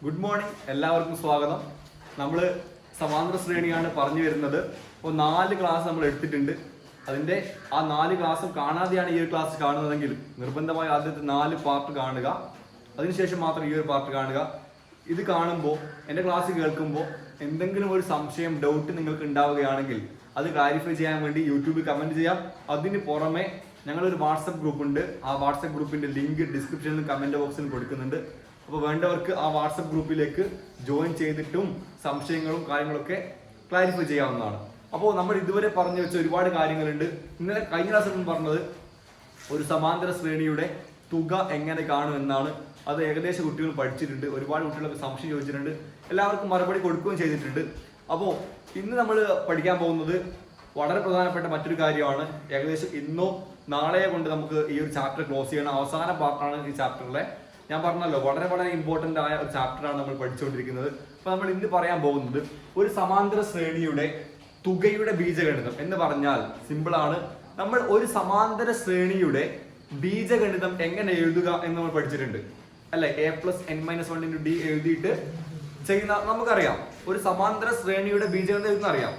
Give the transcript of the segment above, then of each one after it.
Good morning, എല്ലാവർക്കും സ്വാഗതം. നമ്മൾ സമാന്തര ശ്രേണിയാണ് പറഞ്ഞു വരുന്നത്. അപ്പോൾ 4 ക്ലാസ് നമ്മൾ എടുത്തിട്ടുണ്ട്. അതിൻ്റെ ആ 4 ക്ലാസ്സും കാണാതെയാണ് ഈ ഒരു ക്ലാസ് കാണുന്നതെങ്കിൽ നിർബന്ധമായി ആദ്യത്തെ 4 പാർട്ട് കാണുക. അതിനുശേഷം മാത്രം ഈ ഒരു പാർട്ട് കാണുക. ഇത് കാണുമ്പോൾ എൻ്റെ ക്ലാസ് കേൾക്കുമ്പോൾ എന്തെങ്കിലും ഒരു സംശയം, ഡൗട്ട് നിങ്ങൾക്ക് ഉണ്ടാവുകയാണെങ്കിൽ അത് ക്ലാരിഫൈ ചെയ്യാൻ വേണ്ടി യൂട്യൂബിൽ കമൻറ്റ് ചെയ്യാം. അതിന് പുറമെ ഞങ്ങളൊരു വാട്സപ്പ് ഗ്രൂപ്പ് ഉണ്ട്. ആ വാട്സപ്പ് ഗ്രൂപ്പിൻ്റെ ലിങ്ക് ഡിസ്ക്രിപ്ഷനിലും കമൻറ്റ് ബോക്സിലും കൊടുക്കുന്നുണ്ട്. അപ്പോൾ വേണ്ടവർക്ക് ആ വാട്സപ്പ് ഗ്രൂപ്പിലേക്ക് ജോയിൻ ചെയ്തിട്ടും സംശയങ്ങളും കാര്യങ്ങളൊക്കെ ക്ലാരിഫൈ ചെയ്യാവുന്നതാണ്. അപ്പോൾ നമ്മൾ ഇതുവരെ പറഞ്ഞു വെച്ച ഒരുപാട് കാര്യങ്ങളുണ്ട്. ഇന്നലെ കഴിഞ്ഞ ക്ലാസ്സിൽ പറഞ്ഞത് ഒരു സമാന്തര ശ്രേണിയുടെ തുക എങ്ങനെ കാണും എന്നാണ്. അത് ഏകദേശം കുട്ടികൾ പഠിച്ചിട്ടുണ്ട്. ഒരുപാട് കുട്ടികളൊക്കെ സംശയം ചോദിച്ചിട്ടുണ്ട്. എല്ലാവർക്കും മറുപടി കൊടുക്കുകയും ചെയ്തിട്ടുണ്ട്. അപ്പോൾ ഇന്ന് നമ്മൾ പഠിക്കാൻ പോകുന്നത് വളരെ പ്രധാനപ്പെട്ട മറ്റൊരു കാര്യമാണ്. ഏകദേശം ഇന്നോ നാളെയോ കൊണ്ട് നമുക്ക് ഈ ഒരു ചാപ്റ്റർ ക്ലോസ് ചെയ്യണം. അവസാന പാർട്ടാണ് ഈ ചാപ്റ്ററിലെ. ഞാൻ പറഞ്ഞല്ലോ, വളരെ വളരെ ഇമ്പോർട്ടൻ്റ് ആയ ഒരു ചാപ്റ്ററാണ് നമ്മൾ പഠിച്ചുകൊണ്ടിരിക്കുന്നത്. അപ്പോൾ നമ്മൾ ഇന്ന് പറയാൻ പോകുന്നത് ഒരു സമാന്തര ശ്രേണിയുടെ തുകയുടെ ബീജഗണിതം എന്ന് പറഞ്ഞാൽ സിമ്പിളാണ്. നമ്മൾ ഒരു സമാന്തര ശ്രേണിയുടെ ബീജഗണിതം എങ്ങനെ എഴുതുക എന്ന് നമ്മൾ പഠിച്ചിട്ടുണ്ട് അല്ലെ. a+n-1 d എഴുതിയിട്ട് ചെയ്യുന്ന നമുക്കറിയാം. ഒരു സമാന്തര ശ്രേണിയുടെ ബീജഗണിതം എഴുതുന്ന അറിയാം.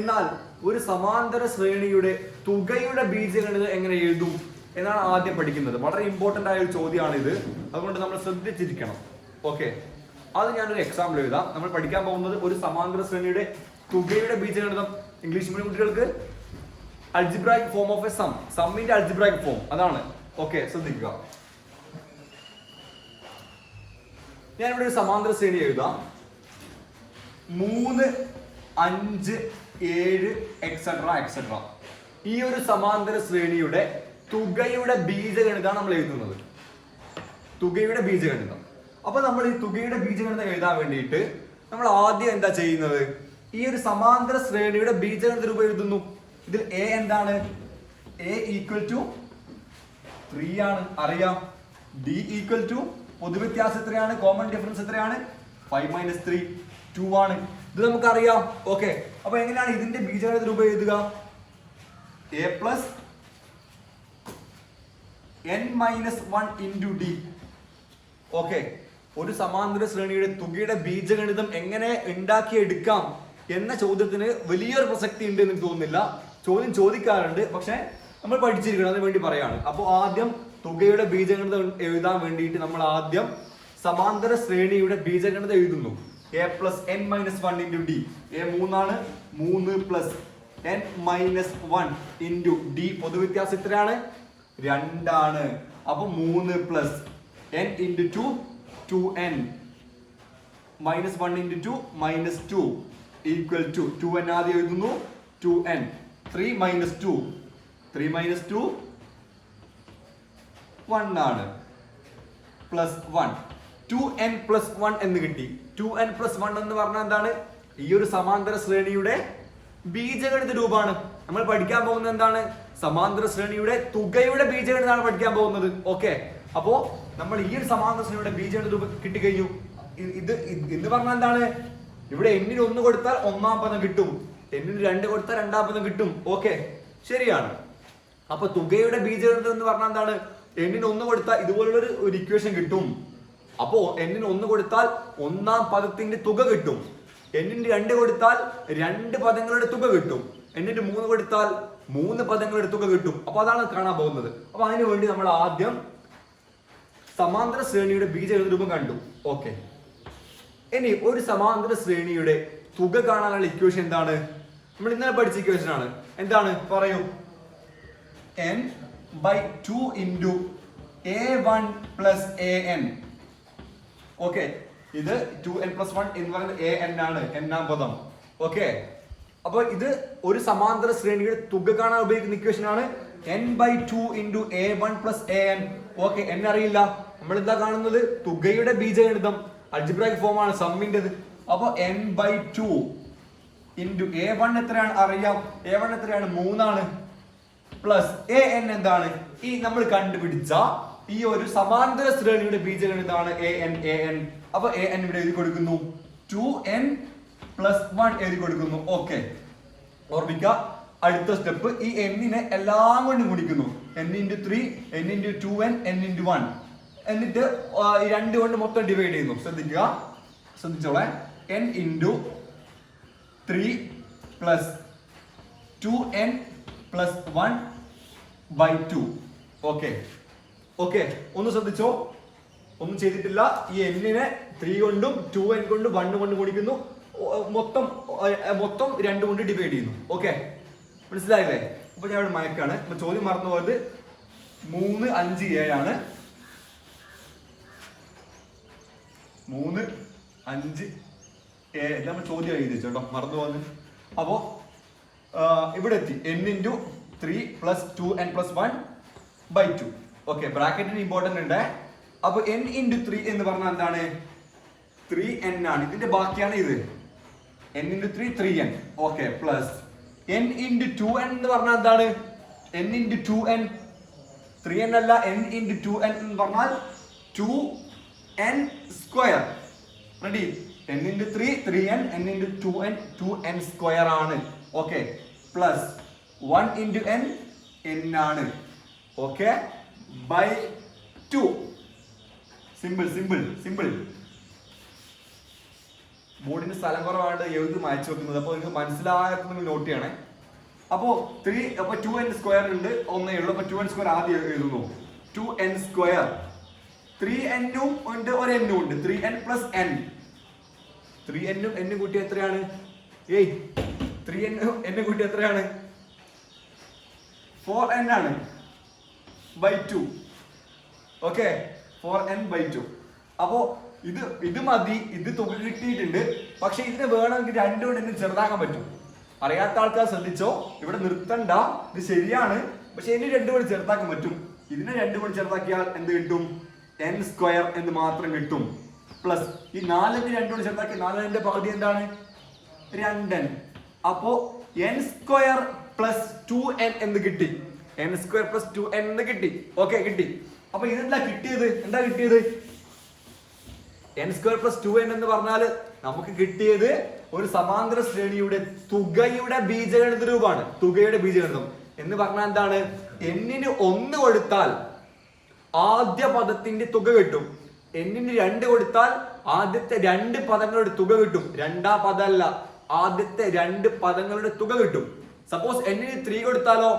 എന്നാൽ ഒരു സമാന്തര ശ്രേണിയുടെ തുകയുടെ ബീജഗണിതം എങ്ങനെ എഴുതും എന്നാണ് ആദ്യം പഠിക്കുന്നത്. വളരെ ഇമ്പോർട്ടൻ്റ് ആയ ഒരു ചോദ്യമാണ് ഇത്. അതുകൊണ്ട് നമ്മൾ ശ്രദ്ധിച്ചിരിക്കണം. ഓക്കെ, അത് ഞാനൊരു എക്സാമ്പിൾ എഴുതാം. നമ്മൾ പഠിക്കാൻ പോകുന്നത് ഒരു സമാന്തര ശ്രേണിയുടെ തുകയുടെ ബീജഗണിതം. ഇംഗ്ലീഷ് മീഡിയം കുട്ടികൾക്ക് അൾജിബ്രായിക് ഫോം ഓഫ് എ സമ്മിന്റെ അൾജിബ്രായിക് ഫോം അതാണ്. ഓക്കെ, ശ്രദ്ധിക്കുക. ഞാനിവിടെ ഒരു സമാന്തര ശ്രേണി എഴുതാം. 3, 5, 7 എക്സെട്ര. ഈ ഒരു സമാന്തര ശ്രേണിയുടെ തുകയുടെ ബീജഗണിതമാണ് നമ്മൾ എഴുതുന്നത്. തുകയുടെ ബീജഗണിതം. അപ്പൊ നമ്മൾ ഈ തുകയുടെ ബീജഗണിതം എഴുതാൻ വേണ്ടിയിട്ട് നമ്മൾ ആദ്യം എന്താ ചെയ്യുന്നത്? ഈ ഒരു സമാന്തര ശ്രേണിയുടെ ബീജഗണിത രൂപം എഴുതുന്നു. ഇതിൽ a എന്താണ്? a = 3 ആണ്, അറിയാം. d = പൊതുവ്യത്യാസം എത്രയാണ്? കോമൺ ഡിഫറൻസ് എത്രയാണ്? 5 - 3 2 ആണ്. ഇത് നമുക്കറിയാം. ഓക്കെ, അപ്പൊ എങ്ങനെയാണ് ഇതിന്റെ ബീജഗണിത രൂപം എഴുതുക? a+n-1 × d. ഓക്കെ, ഒരു സമാന്തര ശ്രേണിയുടെ തുകയുടെ ബീജഗണിതം എങ്ങനെ ഉണ്ടാക്കിയെടുക്കാം എന്ന ചോദ്യത്തിന് വലിയൊരു പ്രസക്തി ഉണ്ട് എന്ന് തോന്നുന്നില്ല. ചോദ്യം ചോദിക്കാറുണ്ട്, പക്ഷെ നമ്മൾ പഠിച്ചിരിക്കണം. അതിന് വേണ്ടി പറയാണ്. അപ്പോൾ ആദ്യം തുകയുടെ ബീജഗണിതം എഴുതാൻ വേണ്ടിയിട്ട് നമ്മൾ ആദ്യം സമാന്തര ശ്രേണിയുടെ ബീജഗണിതം എഴുതുന്നു. a+n-1 × d. a 3 ആണ്. 3 + n-1 × d. പൊതുവ്യത്യാസം എത്രയാണ്? 2 ആണ്. അപ്പൊ 3 + n × 2 2n -1 × 2 -2 = 2n. ആദ്യം എഴുതുന്നു 2n. 3 - 2 3 - 2 1 ആണ്. +1 2n + 1 എന്ന് കിട്ടി. 2n + 1 എന്ന് പറഞ്ഞാൽ എന്താണ്? ഈ ഒരു സമാന്തര ശ്രേണിയുടെ ബീജഗണിത രൂപമാണ്. നമ്മൾ പഠിക്കാൻ പോകുന്നത് എന്താണ്? സമാന്തര ശ്രേണിയുടെ തുകയുടെ ബീജഗണിതമാണ് പഠിക്കാൻ പോകുന്നത്. ഓക്കെ, അപ്പോ നമ്മൾ ഈ ഒരു സമാന്തര ശ്രേണിയുടെ ബീജഗണിത രൂപം കിട്ടിക്കഴിഞ്ഞു. ഇത് എന്ന് പറഞ്ഞാൽ എന്താണ്? ഇവിടെ n-ന് 1 കൊടുത്താൽ 1-ാം പദം കിട്ടും, n-ന് 2 കൊടുത്താൽ 2-ാം പദം കിട്ടും. ഓക്കെ, ശരിയാണ്. അപ്പൊ തുകയുടെ ബീജഗണിതം എന്ന് പറഞ്ഞാൽ എന്താണ്? n-ന് 1 കൊടുത്താൽ ഇതുപോലുള്ള ഒരു ഇക്വേഷൻ കിട്ടും. അപ്പോ n-ന് 1 കൊടുത്താൽ 1-ാം പദത്തിന്റെ തുക കിട്ടും. n-ന് 2 കൊടുത്താൽ 2 പദങ്ങളുടെ തുക കിട്ടും. n-ന് 3 കൊടുത്താൽ 3 പദങ്ങളുടെ തുക കിട്ടും. അപ്പൊ അതാണ് കാണാൻ പോകുന്നത്. അപ്പൊ അതിനു വേണ്ടി നമ്മൾ ആദ്യം സമാന്തര ശ്രേണിയുടെ ബീജഗണിത രൂപം കണ്ടു. ഓക്കെ, ഇനി ഒരു സമാന്തര ശ്രേണിയുടെ തുക കാണാനുള്ള ഇക്വേഷൻ എന്താണ്? നമ്മൾ ഇന്നലെ പഠിച്ച ഇക്വേഷൻ ആണ്. എന്താണ്? പറയൂ. n/2 × a1 + an. ഓക്കെ, ഇത് 2n + 1 എന്ന് പറയുന്നത് an ആണ്, n-ാം പദം. ഓക്കെ, അപ്പൊ ഇത് ഒരു സമാന്തര ശ്രേണിയുടെ തുക കാണാൻ ഉപയോഗിക്കുന്ന ഇക്വേഷൻ ആണ്. n/2 × a1 + an. Okay, n അറിയില്ല. നമ്മൾ എന്താ കാണുന്നത്? തുകയുടെ ബീജഗണിതം അൾജിബ്രായിക് ഫോം ആണ്, സമ്മിൻ്റെത്. അപ്പൊ n/2 × a1 എത്രയാണ്? അറിയാം. a1 എത്രയാണ്? 3 ആണ്. + an എന്താണ്? ഈ നമ്മൾ കണ്ടുപിടിച്ച ഈ ഒരു സമാന്തര ശ്രേണിയുടെ ബീജഗണിതമാണ് an. അപ്പൊ an ഇവിടെ എഴുതി കൊടുക്കുന്നു. 2n + 1 എഴുതി കൊടുക്കുന്നു. ഓക്കെ, ഓർമ്മിക്കുക. അടുത്ത സ്റ്റെപ്പ്, ഈ n-നെ എല്ലാം കൊണ്ട് ഗുണിക്കുന്നു. n × 3 n × 2n n × 1 എന്നിട്ട് 2 കൊണ്ട് മൊത്തം ഡിവൈഡ് ചെയ്യുന്നു. ശ്രദ്ധിക്കുക, ശ്രദ്ധിച്ചോളെ, n into 3 plus 2n plus 1/2. Okay okay, ഒന്ന് ശ്രദ്ധിച്ചോ, ഒന്നും ചെയ്തിട്ടില്ല. ഈ n-നെ 3 കൊണ്ടും 2n കൊണ്ടും 1 കൊണ്ട് ഗുണിക്കുന്നു, മൊത്തം 2 കൊണ്ട് ഡിവൈഡ് ചെയ്യുന്നു. ഓക്കെ, മനസ്സിലായില്ലേ? അപ്പൊ ഞാൻ ഇവിടെ മയക്കാണ്. അപ്പൊ ചോദ്യം മറന്നു പോയത് 3, 5, 7 ആണ്. 3, 5, 7 നമ്മൾ ചോദ്യം എഴുതി കേട്ടോ, മറന്നു പോകുന്നത്. അപ്പോ ഇവിടെ എത്തി n into 3 plus 2n plus 1/2. Okay, ബ്രാക്കറ്റിന് ഇമ്പോർട്ടന്റ് ഉണ്ട്. അപ്പൊ n ഇൻറ്റു 3 എന്ന് പറഞ്ഞാൽ എന്താണ്? 3n ആണ്. ഇതിന്റെ ബാക്കിയാണ് ഇത്. n into 3 3n. Okay, plus n into 2n എന്ന് പറഞ്ഞാൽ എന്താണ്? n ഇൻറ്റു 2n 3n അല്ല, n ഇൻറ്റു 2n എന്ന് പറഞ്ഞാൽ 2n square. Ready? n into 3 3n, n into 2n 2n square ആണ്. Okay, plus 1 into n n ആണ്. Okay, by 2. Simple simple simple. ബോർഡിന് സ്ഥലം കുറവാണ് എഴുതി മായ്ച്ചു വെക്കുന്നത്. അപ്പോൾ നിങ്ങൾക്ക് മനസ്സിലാകുന്ന നോട്ട് ചെയ്യണേ. അപ്പോ 2n സ്ക്വയർ ഉണ്ട്, ഒന്നേ ഉള്ളൂ. അപ്പൊ 2n സ്ക്വയർ ആദ്യം എഴുതുന്നു. 2n സ്ക്വയർ 3n ഉണ്ട്, ഒരു n ഉണ്ട്. 3n plus n. 3n ഉം n കൂട്ടി എത്രയാണ്? 3n n കൂട്ടി എത്രയാണ്? 4n ആണ്, ബൈ 2. Okay, 4n/2. അപ്പോ ഇത് മതി, ഇത് തുക കിട്ടിയിട്ടുണ്ട്. പക്ഷെ ഇതിന് വേണമെങ്കിൽ 2 കൊണ്ട് ചെറുതാക്കാൻ പറ്റും. അറിയാത്ത ആൾക്കാർ ശ്രദ്ധിച്ചോ, ഇവിടെ നിർത്തണ്ട, ഇത് ശരിയാണ്. പക്ഷെ ഇനി 2 കൊണ്ട് ചെറുതാക്കാൻ പറ്റും. ഇതിനെ 2 കൊണ്ട് ചെറുതാക്കിയാൽ എന്ത് കിട്ടും? n സ്ക്വയർ എന്ന് മാത്രം കിട്ടും. പ്ലസ് ഈ 4 2 കൊണ്ട് ചെറുതാക്കി 4ന്റെ പകുതി എന്താണ്? 2n. അപ്പോ n സ്ക്വയർ പ്ലസ് 2n എന്ന് കിട്ടി. n സ്ക്വയർ പ്ലസ് 2n എന്ന് കിട്ടി. ഓക്കെ, കിട്ടി. അപ്പൊ ഇതെന്താ കിട്ടിയത്? എന്താ കിട്ടിയത്? n സ്ക്വയർ പ്ലസ് 2n എന്ന് പറഞ്ഞാൽ നമുക്ക് കിട്ടിയത് ഒരു സമാന്തര ശ്രേണിയുടെ തുകയുടെ ബീജഗണിത രൂപമാണ്. തുകയുടെ ബീജഗണിതം എന്ന് പറഞ്ഞാൽ എന്താണ്? n-ന് 1 കൊടുത്താൽ ആദ്യ പദത്തിന്റെ തുക കിട്ടും. n-ന് 2 കൊടുത്താൽ ആദ്യത്തെ 2 പദങ്ങളുടെ തുക കിട്ടും. രണ്ടാം പദമല്ല, ആദ്യത്തെ 2 പദങ്ങളുടെ തുക കിട്ടും. സപ്പോസ് n-ന് 3 കൊടുത്താലോ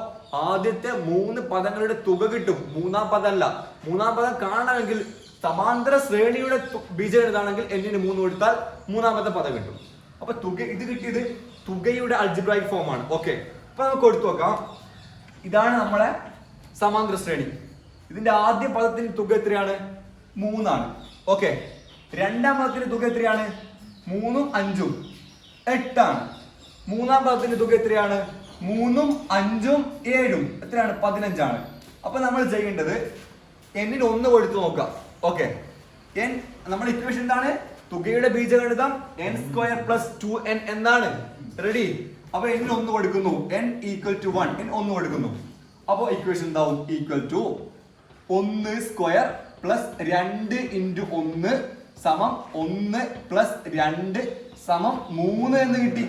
ആദ്യത്തെ 3 പദങ്ങളുടെ തുക കിട്ടും. മൂന്നാം പദമല്ല. മൂന്നാം പദം കാണണമെങ്കിൽ സമാന്തര ശ്രേണിയുടെ ബീജഗണിതാണെങ്കിൽ n-ന് 3 കൊടുത്താൽ മൂന്നാമത്തെ പദം കിട്ടും. അപ്പൊ തുക, ഇത് കിട്ടിയത് തുകയുടെ അൾജിബ്രായിക് ഫോം ആണ്. ഓക്കെ, അപ്പൊ നമുക്ക് കൊടുത്തു നോക്കാം. ഇതാണ് നമ്മളെ സമാന്തര ശ്രേണി. ഇതിന്റെ ആദ്യ പദത്തിന്റെ തുക എത്രയാണ്? 3 ആണ്. ഓക്കെ, രണ്ടാം പദത്തിന്റെ തുക എത്രയാണ്? 3ഉം 5ഉം 8 ആണ്. മൂന്നാം പദത്തിന്റെ തുക എത്രയാണ്? 3ഉം 5ഉം 7ഉം എത്രയാണ്? 15 ആണ്. അപ്പൊ നമ്മൾ ചെയ്യേണ്ടത് n-ന് 1 കൊടുത്തു നോക്കാം. ഓക്കെ, n നമ്മുടെ ഇക്വേഷൻ എന്താണ്? തുകയുടെ ബീജഗണിതം n സ്ക്വയർ പ്ലസ് 2n എന്നാണ്. റെഡി? അപ്പൊ n-ന് 1 കൊടുക്കുന്നു. n equal to 1. n 1 കൊടുക്കുന്നു. അപ്പൊ ഇക്വേഷൻ എന്താവും? Equal to 1 square plus 2 into 1 സമം 1 പ്ലസ് 2 സമം 3 എന്ന് കിട്ടി.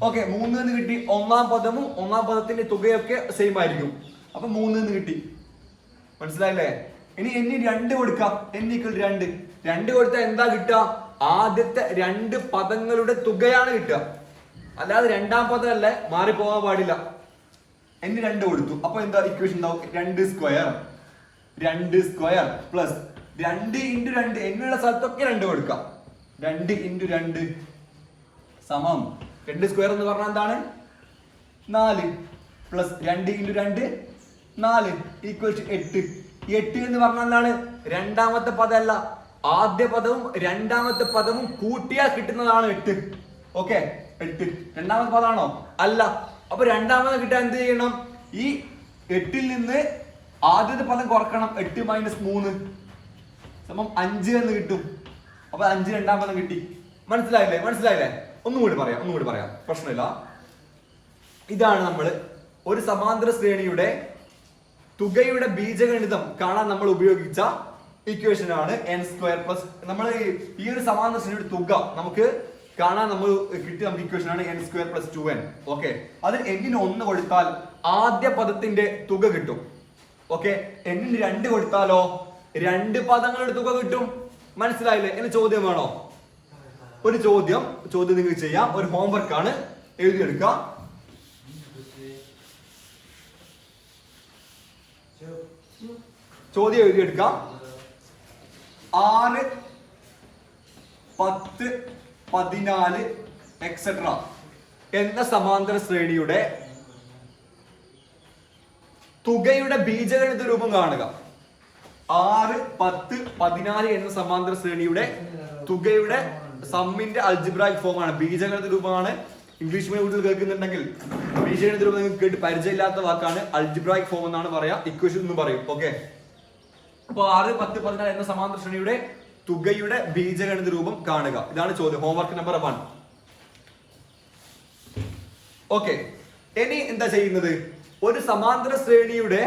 ഓക്കെ, 3 എന്ന് കിട്ടി. ഒന്നാം പദവും ഒന്നാം പദത്തിന്റെ തുകയൊക്കെ സെയിം ആയിരിക്കും. അപ്പൊ 3 എന്ന് കിട്ടി. മനസ്സിലായില്ലേ? ഇനി n 2 കൊടുക്കാം. n equal 2. 2 കൊടുത്താൽ എന്താ കിട്ടുക? ആദ്യത്തെ 2 പദങ്ങളുടെ തുകയാണ് കിട്ടുക. അല്ലാതെ രണ്ടാം പദം അല്ലേ, മാറിപ്പോകാൻ പാടില്ല. n 2 കൊടുത്തു. അപ്പൊ എന്താ ഇക്വേഷൻ ഉണ്ടാവും? 2 സ്ക്വയർ പ്ലസ് 2 ഇൻറ്റു 2. എന്നുള്ള സ്ഥലത്തൊക്കെ 2 കൊടുക്കാം. 2 ഇൻറ്റു 2 സമം 2 സ്ക്വയർ എന്ന് പറഞ്ഞാൽ എന്താണ്? 4 പ്ലസ് 2 ഇൻറ്റു 2 4 ഈക്വൽ ടു 8. 8 എന്ന് പറഞ്ഞാൽ എന്താണ്? രണ്ടാമത്തെ പദമല്ല, ആദ്യ പദവും രണ്ടാമത്തെ പദവും കൂട്ടിയാൽ കിട്ടുന്നതാണ് 8. ഓക്കെ, 8 രണ്ടാമത്തെ പദമാണോ? അല്ല. അപ്പൊ രണ്ടാമത് കിട്ടാൻ എന്ത് ചെയ്യണം? ഈ 8-ൽ നിന്ന് ആദ്യത്തെ പദം കുറക്കണം. 8 മൈനസ് 3 സമം 5 എന്ന് കിട്ടും. അപ്പൊ 5 രണ്ടാം പദം കിട്ടി. മനസ്സിലായില്ലേ? ഒന്നുകൂടി പറയാം, പ്രശ്നമില്ല. ഇതാണ് നമ്മൾ ഒരു സമാന്തര ശ്രേണിയുടെ തുകയുടെ ബീജഗണിതം കാണാൻ നമ്മൾ ഉപയോഗിച്ച ഇക്വേഷൻ ആണ് n സ്ക്വയർ പ്ലസ്. നമ്മൾ ഈ ഒരു സമാന്തര ശ്രേണിയുടെ തുക നമുക്ക് കാണാൻ നമുക്ക് ഇക്വേഷൻ ആണ് n square plus 2n. Okay, അതിൽ n-ന് 1 കൊടുത്താൽ ആദ്യ പദത്തിന്റെ തുക കിട്ടും. ഓക്കെ, n-ന് 2 കൊടുത്താലോ 2 പദങ്ങളുടെ തുക കിട്ടും. മനസ്സിലായില്ലേ? എന്റെ ചോദ്യം വേണോ? ഒരു ചോദ്യം നിങ്ങൾക്ക് ചെയ്യാം. ഒരു ഹോംവർക്ക് ആണ്, എഴുതിയെടുക്കാം. ചോദ്യം എഴുതിയെടുക്കാം. 6, 10, 14 എക്സെട്ര എന്ന സമാന്തര ശ്രേണിയുടെ തുകയുടെ ബീജഗണിത രൂപം കാണുക. 6, 10, 14 എന്ന സമാന്തര ശ്രേണിയുടെ തുകയുടെ സമ്മിന്റെ അൽജിബ്രായിക് ഫോം ആണ്, ബീജഗണിത രൂപമാണ്. ഇംഗ്ലീഷ് മീഡിയം കുട്ടികൾ കേൾക്കുന്നുണ്ടെങ്കിൽ ബീജഗണിത രൂപം നിങ്ങൾക്ക് കേട്ട് പരിചയമില്ലാത്ത വാക്കാണ്. അൽജിബ്രായിക് ഫോം എന്നാണ് പറയാ, ഇക്വേഷൻ എന്ന് പറയും. ഓക്കെ, അപ്പൊ 6, 10, 14 എന്ന സമാന്തര ശ്രേണിയുടെ തുകയുടെ ബീജഗണിത രൂപം കാണുക. ഇതാണ് ചോദ്യം, ഹോംവർക്ക് നമ്പർ 1. ഓക്കെ, ഇനി എന്താ ചെയ്യുന്നത്? ഒരു സമാന്തര ശ്രേണിയുടെ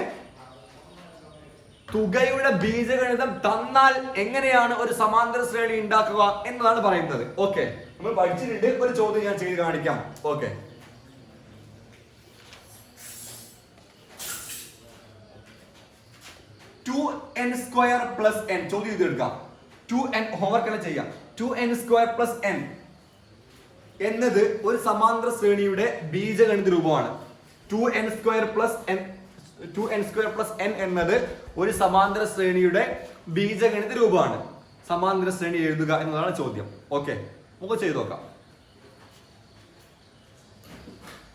തുകയുടെ ബീജഗണിതം തന്നാൽ എങ്ങനെയാണ് ഒരു സമാന്തര ശ്രേണി ഉണ്ടാക്കുക എന്നതാണ് പറയുന്നത്. ഓക്കെ, നമ്മൾ പഠിച്ചിട്ടുണ്ട്. ഒരു ചോദ്യം ഞാൻ ചെയ്ത് കാണിക്കാം. ഓക്കെ, (2n² + n) ചോദ്യം ഇതെടുക്കാം. 2n ഹോംവർക്ക് എല്ലാം ചെയ്യാം. 2n² + n എന്നത് ഒരു സമാന്തര ശ്രേണിയുടെ ബീജഗണിത രൂപമാണ്. 2n² + n എന്നത് ഒരു സമാന്തര ശ്രേണിയുടെ ബീജഗണിത രൂപമാണ്. സമാന്തര ശ്രേണി എഴുതുക എന്നതാണ് ചോദ്യം. ഓക്കെ, നമുക്ക് ചെയ്തു നോക്കാം.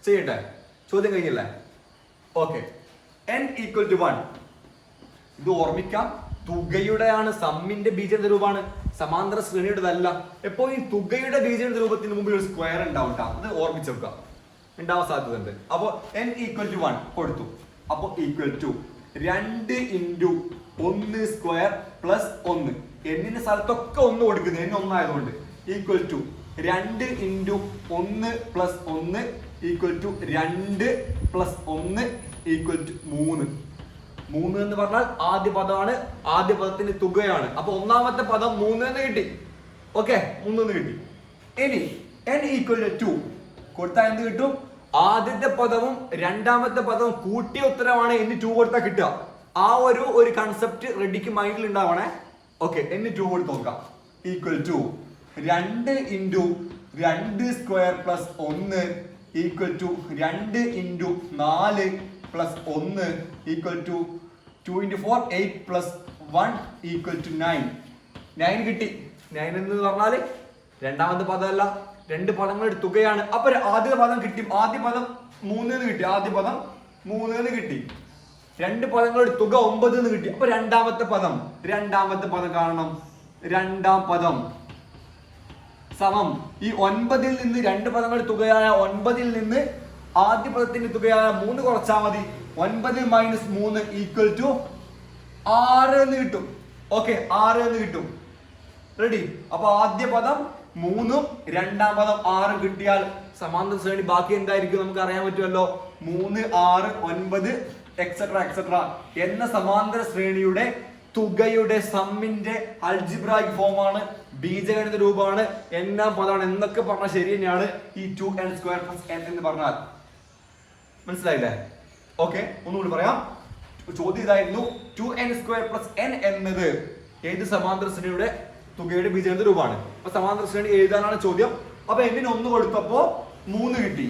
ചെയ്യട്ടെ? ചോദ്യം കഴിഞ്ഞില്ലേ? Okay, n = 1. ഇത് ഓർമ്മിക്കാം, തുകയുടെയാണ്, സമ്മിന്റെ ബീജഗണിത രൂപമാണ്, സമാന്തര ശ്രേണിയുടേതല്ല. എപ്പോഴും തുകയുടെ ബീജഗണിത രൂപത്തിന് മുമ്പിൽ ഒരു സ്ക്വയർ ഉണ്ടാവും. അത് ഓർമ്മിച്ചെടുക്കുക, ഉണ്ടാവാൻ സാധ്യതയുണ്ട്. അപ്പൊ n = 1 കൊടുത്തു. അപ്പൊ ഈക്വൽ ടു 2 × 1² + 1. എന്നിന്റെ സ്ഥലത്തൊക്കെ 1 കൊടുക്കുന്നത്, n 1 ആയതുകൊണ്ട്. Equal to 2 × 1 + 1 equal to 2 + 1 equal to 3. 3 എന്ന് പറഞ്ഞാൽ ആദ്യ പദമാണ്, ആദ്യ പദത്തിന്റെ തുകയാണ്. അപ്പൊ ഒന്നാമത്തെ പദം 3 എന്ന് കിട്ടി. ഓക്കെ, 3 എന്ന് കിട്ടി. ഇനി n = 2 കൊടുത്താൽ എന്ത് കിട്ടും? ആദ്യത്തെ പദവും രണ്ടാമത്തെ പദവും കൂട്ടിയ ഉത്തരമാണ് n 2 കൊടുത്താൽ കിട്ടുക. ആ ഒരു കൺസെപ്റ്റ് റെഡിക്ക് മൈൻഡിൽ ഉണ്ടാവണേ. ഓക്കെ, n 2 കൊടുത്ത് നോക്കാം. Equal to 2 × 2² + 1 equal to 2 × 4 + 1 equal to 2 × 4 8 + 1 equal to 9. 9 കിട്ടി. 9 എന്ന് പറഞ്ഞാല് രണ്ടാമത്തെ പദമല്ല, രണ്ട് പദങ്ങളുടെ തുകയാണ്. അപ്പൊ ആദ്യ പദം കിട്ടി, ആദ്യ പദം 3 എന്ന് കിട്ടി. ആദ്യ പദം 3 എന്ന് കിട്ടി. രണ്ട് പദങ്ങളുടെ തുക 9 എന്ന് കിട്ടി. അപ്പൊ രണ്ടാമത്തെ പദം കാണണം. രണ്ടാം പദം സമം ഈ 9-ൽ നിന്ന് രണ്ട് പദങ്ങളുടെ തുകയായ 9-ൽ നിന്ന് ആദ്യ പദത്തിന്റെ തുകയായ 3 കുറച്ചാൽ മതി. 9 - 3 ഈക്വൽ ടു 6 എന്ന് കിട്ടും. ഓക്കെ, 6 എന്ന് കിട്ടും. റെഡി? അപ്പൊ ആദ്യ പദം 3-ഉം രണ്ടാം പദം 6-ഉം കിട്ടിയാൽ സമാന്തര ശ്രേണി ബാക്കി എന്തായിരിക്കും നമുക്ക് അറിയാൻ പറ്റുമല്ലോ. 3, 6, 9 എക്സെട്ര എന്ന സമാന്തര ശ്രേണിയുടെ തുകയുടെ സമ്മിന്റെ അൽജിബ്രായിക് ഫോമാണ്, ബീജഗണിത രൂപമാണ്, എന്നാം പദമാണ് എന്നൊക്കെ പറഞ്ഞാൽ ശരി തന്നെയാണ്. ഈ 2n² + n എന്ന് പറഞ്ഞാൽ മനസ്സിലായില്ലേ? ഓക്കെ, ഒന്നുകൂടി പറയാം. ചോദ്യം ഇതായിരുന്നു, 2n² + n എന്നത് ഏത് സമാന്തര ശ്രേണിയുടെ തുകയുടെ ബീജഗണിത രൂപമാണ്. അപ്പൊ സമാന്തര ശ്രേണി എഴുതാനാണ് ചോദ്യം. അപ്പൊ n 1 കൊടുത്തപ്പോ 3 കിട്ടി,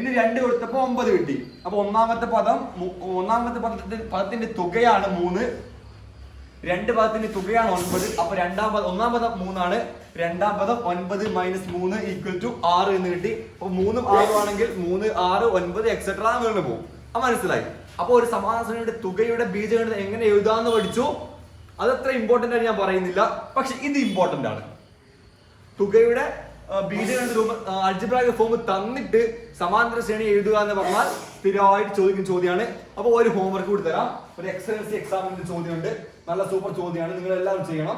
n 2 കൊടുത്തപ്പോ 9 കിട്ടി. അപ്പൊ ഒന്നാമത്തെ പദത്തിന്റെ തുകയാണ് 3, രണ്ട് പദത്തിന്റെ തുകയാണ് 9. അപ്പൊ ഒന്നാം പദം 3 ആണ്, രണ്ടാം പദം 9 - 3 ഈക്വൽ ടു 6 എന്ന് കിട്ടി. അപ്പൊ 3-ഉം 6-ഉം ആണെങ്കിൽ 3, 6, 9 എക്സെട്ര വീണ് പോകും. അത് മനസ്സിലായി. അപ്പൊ ഒരു സമാന്തര ശ്രേണിയുടെ തുകയുടെ ബീജഗണിതം എങ്ങനെ എഴുതാന്ന് പഠിച്ചു. അതത്ര ഇമ്പോർട്ടന്റ് ആയിട്ട് ഞാൻ പറയുന്നില്ല, പക്ഷെ ഇത് ഇമ്പോർട്ടന്റ് ആണ്. തുകയുടെ ബീജഗണിത രൂപം അൽജിബ്രായിക് ഫോം തന്നിട്ട് സമാന്തര ശ്രേണി എഴുതുക എന്ന് പറഞ്ഞാൽ സ്ഥിരമായിട്ട് ചോദിക്കുന്ന ചോദ്യമാണ്. അപ്പോൾ ഒരു ഹോംവർക്ക് കൂടി തരാം. ഒരു എക്സലൻസി എക്സാമിന്റെ ചോദ്യമുണ്ട്, നല്ല സൂപ്പർ ചോദ്യമാണ്, നിങ്ങൾ എല്ലാവരും ചെയ്യണം.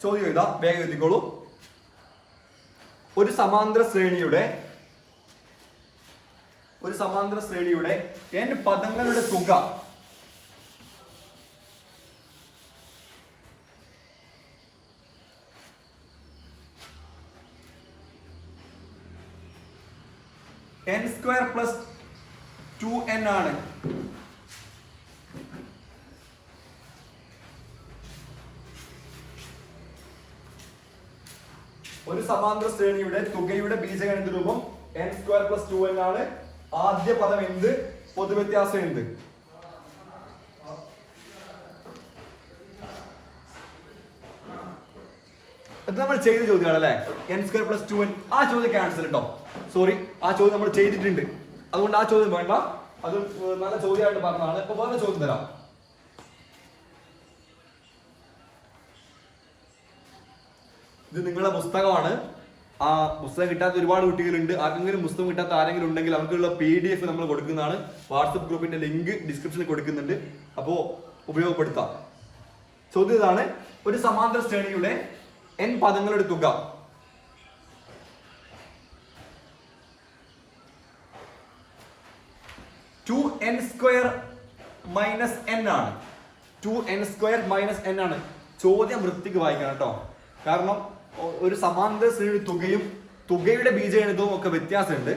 ചോദ്യം എഴുതാം, വേഗം എഴുതിക്കോളൂ. ഒരു സമാന്തര ശ്രേണിയുടെ n പദങ്ങളുടെ തുക n സ്ക്വയർ പ്ലസ് 2n ആണ്. ഒരു സമാന്തര ശ്രേണിയുടെ തുകയുടെ ബീജഗണിത രൂപം n സ്ക്വയർ പ്ലസ് 2n ആണ്. ആദ്യ പദം എന്ത്, പൊതുവ്യത്യാസം എന്ത്? ഇത് നമ്മൾ ചെയ്ത ചോദ്യമാണ് അല്ലെ, n സ്ക്വയർ പ്ലസ് 2n. ആ ചോദ്യം ക്യാൻസൽ കേട്ടോ, സോറി, ആ ചോദ്യം നമ്മൾ ചെയ്തിട്ടുണ്ട്, അതുകൊണ്ട് ആ ചോദ്യം വേണ്ട. അത് നല്ല ചോദ്യമായിട്ട് പറഞ്ഞതാണ്. ഇപ്പൊ വേറെ ചോദ്യം തരാം. ഇത് നിങ്ങളുടെ പുസ്തകമാണ്. ആ പുസ്തകം കിട്ടാത്ത ഒരുപാട് കുട്ടികളുണ്ട്. ആർക്കെങ്കിലും പുസ്തകം കിട്ടാത്ത ആരെങ്കിലും ഉണ്ടെങ്കിൽ അവർക്കുള്ള PDF നമ്മൾ കൊടുക്കുന്നതാണ്. വാട്സപ്പ് ഗ്രൂപ്പിന്റെ ലിങ്ക് ഡിസ്ക്രിപ്ഷനിൽ കൊടുക്കുന്നുണ്ട്, അപ്പോ ഉപയോഗപ്പെടുത്താം. ചോദ്യം ഇതാണ്: ഒരു സമാന്തര ശ്രേണിയുടെ n പദങ്ങളുടെ തുക n സ്ക്വയർ മൈനസ് n ആണ്. 2n സ്ക്വയർ മൈനസ് n ആണ്. ചോദ്യം വൃത്തിക്ക് വായിക്കണം കേട്ടോ, കാരണം ഒരു സമാന്തര ശ്രേണി തുകയുടെ ബീജഗണിതവും ഒക്കെ വ്യത്യാസമുണ്ട്.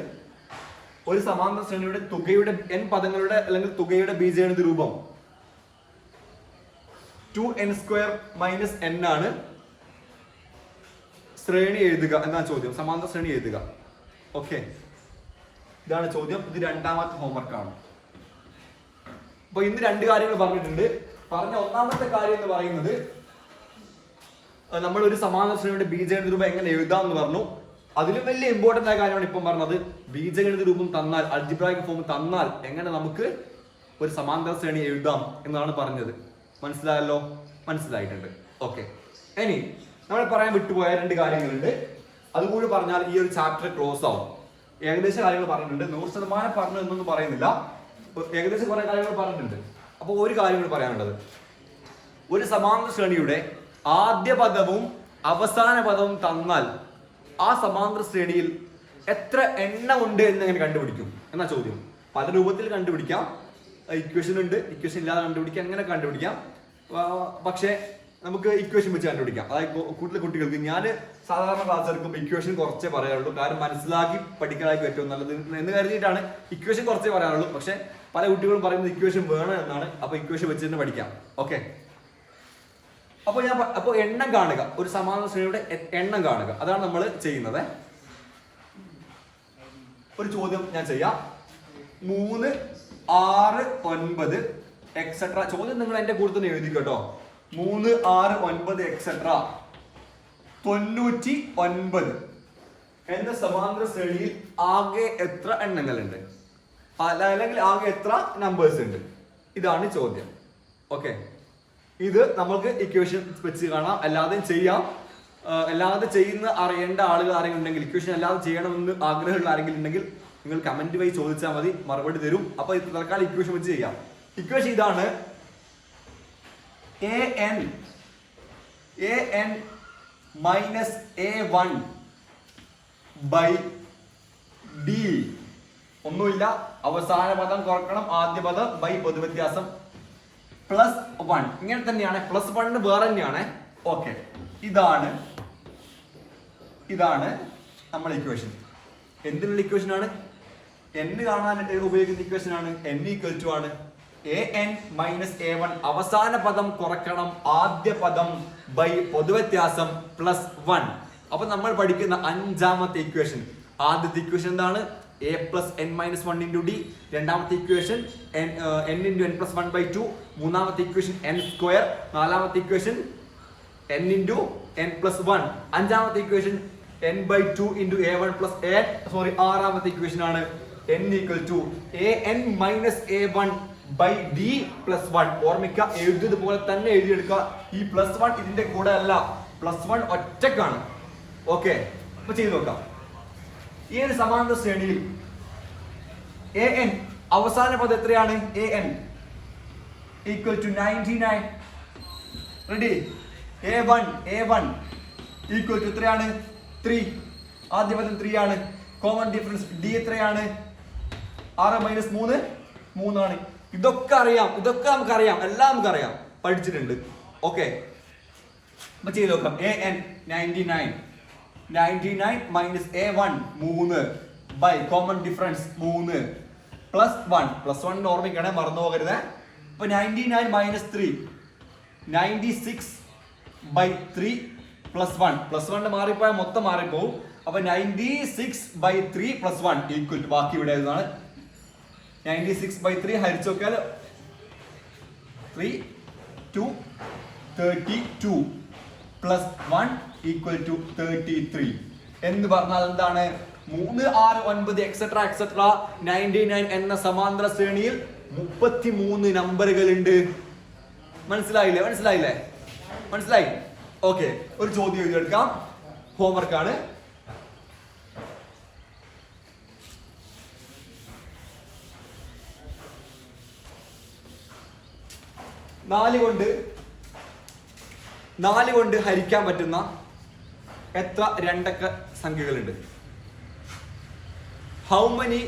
ഒരു സമാന്തര ശ്രേണിയുടെ തുകയുടെ n പദങ്ങളുടെ അല്ലെങ്കിൽ തുകയുടെ ബീജഗണിത രൂപം 2n സ്ക്വയർ മൈനസ് n ആണ്. ശ്രേണി എഴുതുക എന്നാണ് ചോദ്യം. സമാന്തര ശ്രേണി എഴുതുക. ഓക്കെ, ഇതാണ് ചോദ്യം. ഇത് രണ്ടാമത്തെ ഹോംവർക്കാണ്. അപ്പൊ ഇന്ന് രണ്ട് കാര്യങ്ങൾ പറഞ്ഞിട്ടുണ്ട്. പറഞ്ഞ ഒന്നാമത്തെ കാര്യം എന്ന് പറയുന്നത് നമ്മൾ ഒരു സമാന്തര ശ്രേണിയുടെ ബീജഗണിത രൂപം എങ്ങനെ എഴുതാം എന്ന് പറഞ്ഞു. അതിലും വലിയ ഇമ്പോർട്ടന്റ് ആയ കാര്യമാണ് ഇപ്പം പറഞ്ഞത്. ബീജഗണിത രൂപം തന്നാൽ, അൾജിബ്രായിക് ഫോം തന്നാൽ എങ്ങനെ നമുക്ക് ഒരു സമാന്തര ശ്രേണി എഴുതാം എന്നാണ് പറഞ്ഞത്. മനസ്സിലായല്ലോ? മനസ്സിലായിട്ടുണ്ട്. ഓക്കെ, ഇനി നമ്മൾ പറയാൻ വിട്ടുപോയ രണ്ട് കാര്യങ്ങളുണ്ട്. അതുകൂടി പറഞ്ഞാൽ ഈ ഒരു ചാപ്റ്റർ ക്ലോസ് ആവും. ഏകദേശം കാര്യങ്ങൾ പറഞ്ഞിട്ടുണ്ട്, 100% പറഞ്ഞു എന്നൊന്നും പറയുന്നില്ല. ഏകദേശം കുറെ കാര്യങ്ങൾ പറഞ്ഞിട്ടുണ്ട്. അപ്പോൾ ഒരു കാര്യം കൂടി പറയാനുള്ളത്, ഒരു സമാന്തര ശ്രേണിയുടെ ആദ്യ പദവും അവസാന പദവും തന്നാൽ ആ സമാന്തര ശ്രേണിയിൽ എത്ര എണ്ണം ഉണ്ട് എന്ന് എങ്ങനെ കണ്ടുപിടിക്കും എന്നാ ചോദ്യം. പല രൂപത്തിൽ കണ്ടുപിടിക്കാം. ഇക്വേഷൻ ഉണ്ട്, ഇക്വേഷൻ ഇല്ലാതെ കണ്ടുപിടിക്കാം, അങ്ങനെ കണ്ടുപിടിക്കാം. പക്ഷേ നമുക്ക് ഇക്വേഷൻ വെച്ച് കണ്ടുപിടിക്കാം. അതായത് കൂടുതൽ കുട്ടികൾക്ക് ഞാൻ സാധാരണ ക്ലാസ് എടുക്കുമ്പോൾ ഇക്വേഷൻ കുറച്ചേ പറയാറുള്ളൂ, കാരണം മനസ്സിലാക്കി പഠിക്കാനായിരിക്കും ഏറ്റവും നല്ലത് എന്ന് കരുതിയിട്ടാണ് ഇക്വേഷൻ കുറച്ചേ പറയാറുള്ളൂ. പക്ഷെ പല കുട്ടികളും പറയുന്നത് ഇക്വേഷൻ വേണം എന്നാണ്. അപ്പൊ ഇക്വേഷൻ വെച്ച് തന്നെ പഠിക്കാം. ഓക്കെ, അപ്പോൾ എണ്ണം കാണുക, ഒരു സമാന്തര ശ്രേണിയുടെ എണ്ണം കാണുക, അതാണ് നമ്മൾ ചെയ്യുന്നത്. ഒരു ചോദ്യം ഞാൻ ചെയ്യാം. 3, 6, 9 എക്സെട്ര. ചോദ്യം നിങ്ങൾ എന്റെ കൂടെ തന്നെ എഴുതി കേട്ടോ. 3, 6, 9 എക്സെട്ര 99 എന്ന സമാന്തര ശ്രേണിയിൽ ആകെ എത്ര എണ്ണങ്ങളുണ്ട്, അല്ലെങ്കിൽ ആകെ എത്ര നമ്പേഴ്സ് ഉണ്ട്? ഇതാണ് ചോദ്യം. ഓക്കെ, ഇത് നമുക്ക് ഇക്വേഷൻ വെച്ച് കാണാം, അല്ലാതെയും ചെയ്യാം. അല്ലാതെ ചെയ്യുന്ന അറിയേണ്ട ആളുകൾ ആരെങ്കിലും ഉണ്ടെങ്കിൽ, ഇക്വേഷൻ അല്ലാതെ ചെയ്യണമെന്ന് ആഗ്രഹമുള്ള ആരെങ്കിലും ഉണ്ടെങ്കിൽ നിങ്ങൾ കമന്റ് വഴി ചോദിച്ചാൽ മതി, മറുപടി തരും. അപ്പൊ തൽക്കാലം ഇക്വേഷൻ വെച്ച് ചെയ്യാം. ഇക്വേഷൻ ഇതാണ്: an minus a1 by d. ഒന്നുമില്ല, അവസാന പദം കുറക്കണം, ആദ്യ പദം ബൈ പൊതുവ്യത്യാസം പ്ലസ് 1. ഇങ്ങനെ തന്നെയാണ്. പ്ലസ് 1 വേറെ തന്നെയാണ്. ഓക്കെ, ഇതാണ് നമ്മുടെ ഇക്വേഷൻ. എന്തിനുള്ള ഇക്വേഷൻ ആണ്? n കാണാൻ ഉപയോഗിക്കുന്ന ഇക്വേഷൻ ആണ്. n ഈക്വൽ ടു ആണ് an മൈനസ് a1, അവസാന പദം കുറക്കണം, ആദ്യ പദം ബൈ പൊതുവ്യത്യാസം പ്ലസ് 1. അപ്പൊ നമ്മൾ പഠിക്കുന്ന അഞ്ചാമത്തെ ഇക്വേഷൻ. ആദ്യത്തെ ഇക്വേഷൻ എന്താണ്? a plus n minus 1 into d. രണ്ടാമത്തെ equation n into n plus 1 by 2. മൂന്നാമത്തെ ഇക്വേഷൻ n സ്ക്വയർ. നാലാമത്തെ equation n into n plus 1. അഞ്ചാമത്തെ equation n by 2 into a1 plus a. Sorry, ആറാമത്തെ ഇക്വേഷൻ ആണ് n equal to an minus a1 by d plus 1. ഓർമ്മിക്കുക, എഴുതിയതുപോലെ തന്നെ എഴുതിയെടുക്കുക. ഈ plus 1 ഇതിന്റെ കൂടെ അല്ല, പ്ലസ് 1 ഒറ്റക്കാണ്. ഓക്കെ, അപ്പൊ ചെയ്ത് നോക്കാം. ഈ ഒരു സമാന്തര ശ്രേണിയിൽ an അവസാന പദം എത്രയാണ്? an equal to 99. Ready? a1 equal to എത്രയാണ്? 3. ആദ്യ പദം 3 ആണ്. കോമൺ ഡിഫറൻസ് d എത്രയാണ്? 6 മൈനസ് 3 ആണ്. ഇതൊക്കെ അറിയാം, ഇതൊക്കെ നമുക്കറിയാം, എല്ലാം നമുക്കറിയാം, പഠിച്ചിട്ടുണ്ട്. ഓക്കെ, അപ്പൊ ചെയ്ത് നോക്കാം. an 99 minus a1 3 by common difference 3 plus 1 plus 1 ഓർമ്മിക്കണേ, മറന്നു പോകരുത്. അപ്പൊ 99 മൈനസ് 3 96/3 പ്ലസ് 1 പ്ലസ് 1 മാറിപ്പോയാൽ മൊത്തം മാറിപ്പോവും. അപ്പൊ 96/3 പ്ലസ് 1 ഈക്വൽ ടു ബാക്കി ഇവിടെ എഴുതാണ് 96/3 ഹരിച്ചു നോക്കിയാൽ 3 2 32 പ്ലസ് 1 ഈക്വൽ ടു 33 എന്ന് പറഞ്ഞാൽ എന്താണ്? 3 6 9 എക്സെട്ര എക്സെട്ര 99 എന്ന സമാന്തര ശ്രേണിയിൽ 33 നമ്പറുകൾ ഉണ്ട്. മനസ്സിലായി? ഓക്കെ, ഒരു ചോദ്യം എഴുതിയെടുക്കാം. ഹോംവർക്കാണ്. നാല് കൊണ്ട് ഹരിക്കാൻ പറ്റുന്ന എത്ര രണ്ടക്ക സംഖ്യകളുണ്ട്? How many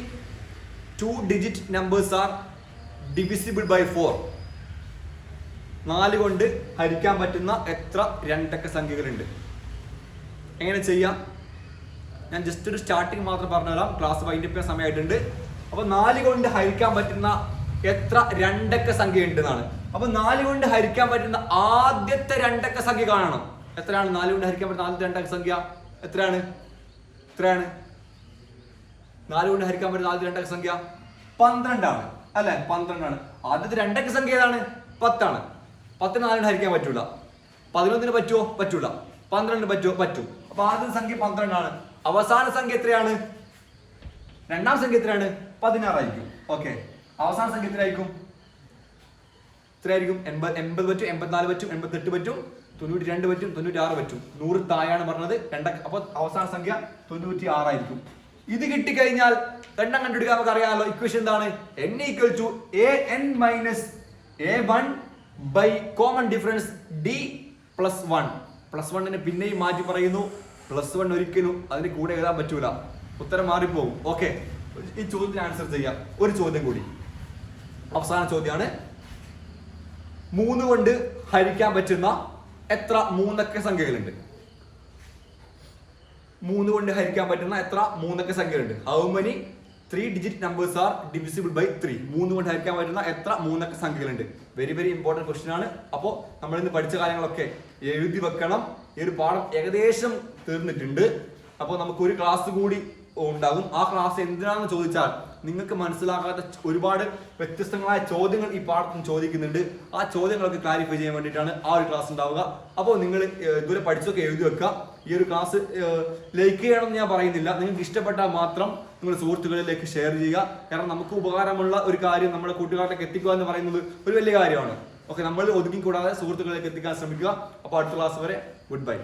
2-digit numbers are divisible by 4? 4 കൊണ്ട് ഹരിക്കാൻ പറ്റുന്ന എത്ര രണ്ടക്ക സംഖ്യകളുണ്ട്? എങ്ങനെ ചെയ്യാം? ഞാൻ ജസ്റ്റ് ഒരു സ്റ്റാർട്ടിങ് മാത്രം പറഞ്ഞുതരാം, ക്ലാസ് വൈൻഡപ്പ് ചെയ്യാൻ സമയമായിട്ടുണ്ട്. അപ്പൊ 4 കൊണ്ട് ഹരിക്കാൻ പറ്റുന്ന എത്ര രണ്ടക്ക സംഖ്യ ഉണ്ട് എന്നാണ്. അപ്പൊ 4 കൊണ്ട് ഹരിക്കാൻ പറ്റുന്ന ആദ്യത്തെ രണ്ടക്ക സംഖ്യ കാണണം. എത്രയാണ് 4 കൊണ്ട് ഹരിക്കാൻ പറ്റുന്ന ആദ്യത്തെ രണ്ടക്ക സംഖ്യ? എത്രയാണ്? 4 കൊണ്ട് ഹരിക്കാൻ പറ്റുന്ന ആദ്യത്തെ രണ്ടക്ക സംഖ്യ 12 ആണ് അല്ലെ? 12 ആണ്. ആദ്യത്തെ രണ്ടക്ക സംഖ്യ ഏതാണ്? 10 ആണ്. 10 4 കൊണ്ട് ഹരിക്കാൻ പറ്റൂല. 11 പറ്റുമോ? പറ്റൂല. 12 പറ്റുമോ? പറ്റും. അപ്പൊ ആദ്യത്തെ സംഖ്യ 12 ആണ്. അവസാന സംഖ്യ എത്രയാണ്? രണ്ടാം സംഖ്യ എത്രയാണ്? 16 ആയിരിക്കും. ഓക്കെ, അവസാന സംഖ്യ എത്രയായിരിക്കും? 80 പറ്റും, 84 പറ്റും, 88 പറ്റും, 92 പറ്റും, 96 പറ്റും. 100 താഴെയാണ് പറഞ്ഞത് രണ്ടക്ക. അപ്പൊ അവസാന സംഖ്യ 96 ആയിരിക്കും. ഇത് കിട്ടിക്കഴിഞ്ഞാൽ എണ്ണം കണ്ടുപിടിക്കാൻ നമുക്ക് അറിയാമല്ലോ. ഇക്വേഷൻ എന്താണ്? n equal to an minus a1 by common difference d plus 1. Plus 1 പിന്നെയും മാറ്റി പറയുന്നു. പ്ലസ് 1 ഒരിക്കലും അതിന് കൂടെ എഴുതാൻ പറ്റൂല, ഉത്തരം മാറിപ്പോകും. ഓക്കെ, ഈ ചോദ്യത്തിന് ആൻസർ ചെയ്യാം. ഒരു ചോദ്യം കൂടി, അവസാന ചോദ്യമാണ്. 3 കൊണ്ട് ഹരിക്കാൻ പറ്റുന്ന എത്ര മൂന്നക്ക സംഖ്യകളുണ്ട്? 3 കൊണ്ട് ഹരിക്കാൻ പറ്റുന്ന എത്ര മൂന്നക്ക സംഖ്യകളുണ്ട്? How many 3-digit numbers are divisible by 3? 3 കൊണ്ട് ഹരിക്കാൻ പറ്റുന്ന എത്ര മൂന്നക്ക സംഖ്യകളുണ്ട്? വെരി ഇമ്പോർട്ടന്റ് ക്വസ്റ്റ്യൻ ആണ്. അപ്പോൾ നമ്മൾ ഇന്ന് പഠിച്ച കാര്യങ്ങളൊക്കെ എഴുതി വെക്കണം. ഈ ഒരു പാഠം ഏകദേശം തീർന്നിട്ടുണ്ട്. അപ്പോൾ നമുക്ക് ഒരു ക്ലാസ് കൂടി ഉണ്ടാകും. ആ ക്ലാസ് എന്തിനാണെന്ന് ചോദിച്ചാൽ നിങ്ങൾക്ക് മനസ്സിലാക്കാത്ത ഒരുപാട് വ്യത്യസ്തങ്ങളായ ചോദ്യങ്ങൾ ഈ പാഠത്തിന് ചോദിക്കുന്നുണ്ട്. ആ ചോദ്യങ്ങളൊക്കെ ക്ലാരിഫൈ ചെയ്യാൻ വേണ്ടിയിട്ടാണ് ആ ഒരു ക്ലാസ് ഉണ്ടാവുക. അപ്പോൾ നിങ്ങൾ ഇതുവരെ പഠിച്ചൊക്കെ എഴുതി വെക്കുക. ഈ ഒരു ക്ലാസ് ലൈക്ക് ചെയ്യണമെന്ന് ഞാൻ പറയുന്നില്ല. നിങ്ങൾക്ക് ഇഷ്ടപ്പെട്ടാൽ മാത്രം നിങ്ങൾ സുഹൃത്തുക്കളിലേക്ക് ഷെയർ ചെയ്യുക. കാരണം നമുക്ക് ഉപകാരമുള്ള ഒരു കാര്യം നമ്മുടെ കൂട്ടുകാരിലേക്ക് എത്തിക്കുക എന്ന് പറയുന്നത് ഒരു വലിയ കാര്യമാണ്. ഓക്കെ, നമ്മൾ ഒതുക്കി കൂടാതെ സുഹൃത്തുക്കളിലേക്ക് എത്തിക്കാൻ ശ്രമിക്കുക. അപ്പോൾ അടുത്ത ക്ലാസ് വരെ ഗുഡ് ബൈ.